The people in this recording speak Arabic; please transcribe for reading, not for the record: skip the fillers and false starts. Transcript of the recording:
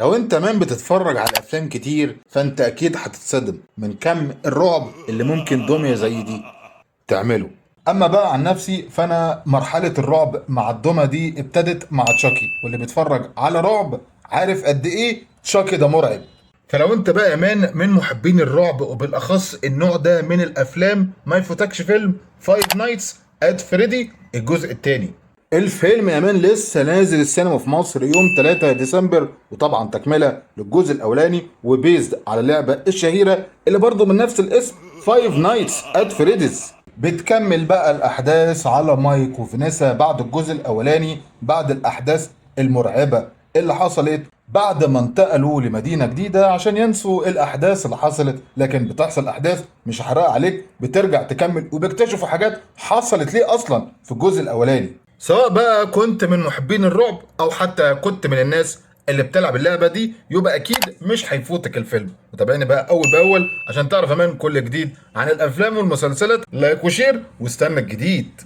لو انت مان بتتفرج على افلام كتير فانت اكيد هتتصدم من كم الرعب اللي ممكن دمية زي دي تعمله. اما بقى عن نفسي فانا مرحلة الرعب مع الدمى دي ابتدت مع تشاكي، واللي بيتفرج على رعب عارف قد ايه تشاكي ده مرعب. فلو انت بقى يا مان من محبين الرعب وبالاخص النوع ده من الافلام، ما يفوتكش فيلم فايف نايتس ات فريدي الجزء الثاني. الفيلم يا مان لسه نازل السينما في مصر يوم 3 ديسمبر، وطبعا تكمله للجزء الاولاني وبيزد على اللعبه الشهيره اللي برضه من نفس الاسم فايف نايتس ات فريديز. بتكمل بقى الاحداث على مايك وفينيسا بعد الجزء الاولاني، بعد الاحداث المرعبه اللي حصلت بعد ما انتقلوا لمدينه جديده عشان ينسوا الاحداث اللي حصلت. لكن بتحصل احداث مش هحرق عليك، بترجع تكمل وبيكتشفوا حاجات حصلت ليه اصلا في الجزء الاولاني. سواء بقى كنت من محبين الرعب او حتى كنت من الناس اللي بتلعب اللعبه دي، يبقى اكيد مش هيفوتك الفيلم. وتابعني بقى اول باول عشان تعرف كمان كل جديد عن الافلام والمسلسلات. لايك وشير واستنى الجديد.